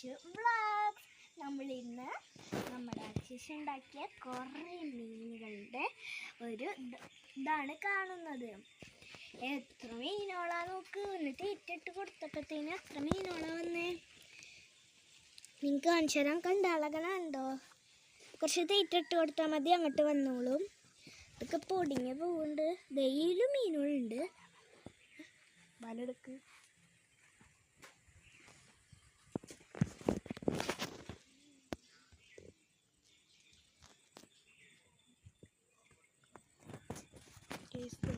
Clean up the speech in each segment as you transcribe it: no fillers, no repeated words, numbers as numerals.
Achu vlogs. നമ്മളിന്ന് നമ്മുടെ അച്ചീഷ് ഉണ്ടാക്കിയ കുറേ മീനുകളുടെ ഒരു ഇതാണ് കാണുന്നത്. എത്ര മീനോളാ നോക്ക്. എന്നിട്ട് ഇട്ടിട്ട് കൊടുത്തപ്പോഴത്തേന് എത്ര മീനോളാ വന്നേ. നിങ്ങൾക്ക് കാണിച്ചു തരാൻ കണ്ടാളകണുണ്ടോ? കുറച്ച് തീറ്റിട്ട് കൊടുത്താൽ മതി, അങ്ങോട്ട് വന്നോളും. ഇതൊക്കെ പൊടിഞ്ഞ് പോകുന്നുണ്ട്. വെയിലും മീനുകളുണ്ട്. വലെടുക്ക്.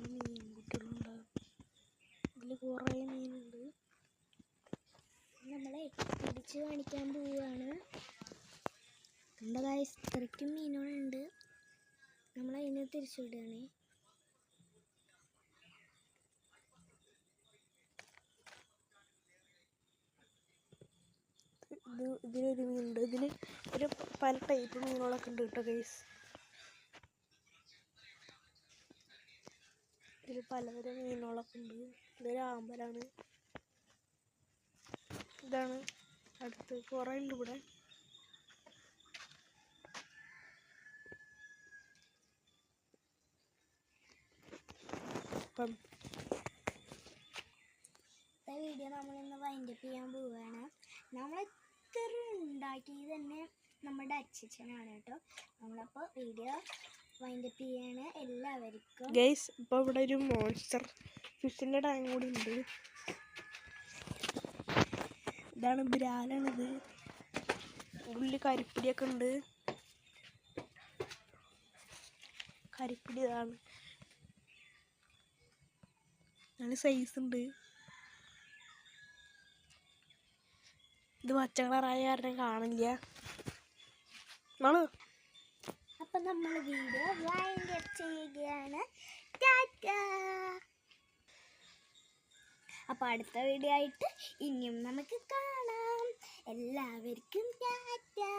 മീൻകുട്ടികളുണ്ട്. ഇതിൽ കുറേ മീനുണ്ട്. നമ്മളെ പിടിച്ച് കാണിക്കാൻ പോവുകയാണ്. എന്താ ഗൈസ്, ഇത്രയ്ക്കും മീനുകളുണ്ട്. നമ്മളതിനെ തിരിച്ചു വിടുകയാണ്. ഇതിലൊരു മീനുണ്ട്. ഇതിൽ ഒരു പല ടൈപ്പ് മീനുകളൊക്കെ ഉണ്ട് കേട്ടോ ഗൈസ്. ഇതിൽ പലതരം മീനുകളൊക്കെ ഉണ്ട്. ഇതൊരു ആമ്പലാണ്. ഇതാണ് അടുത്ത് കുറേ ഉണ്ട് ഇവിടെ. അപ്പം വീഡിയോ നമ്മളിന്ന് വൈൻഡപ്പ് ചെയ്യാൻ പോവുകയാണ്. നമ്മൾ ഇത്ര ഉണ്ടാക്കിയത് തന്നെ നമ്മുടെ അച്ഛനാണ് കേട്ടോ. നമ്മളപ്പോൾ വീഡിയോ വൈൻഡപ്പ് ചെയ്യാണ്. എല്ലാവർക്കും ഗൈസ്, ഇപ്പോൾ ഇവിടെ ഒരു മോൺസ്റ്റർ ഫിഷിൻ്റെ ടാങ്ക് കൂടി ഉണ്ട്. ഇതാണ് ബ്രാലാണിത്. ഉള്ളിൽ കരിപ്പിടിയൊക്കെ ഉണ്ട്. കരിപ്പിടി ഇതാണ്. നല്ല സൈസ് ഉണ്ട്. ഇത് പച്ച കളറായ കാരണം കാണില്ല. അപ്പം നമ്മൾ വീഡിയോ വൈൻഡപ്പ് ചെയ്യുകയാണ്. ടാറ്റാ. അപ്പോൾ അടുത്ത വീഡിയോ ആയിട്ട് ഇനിയും നമുക്ക് കാണാം. എല്ലാവർക്കും ടാറ്റാ.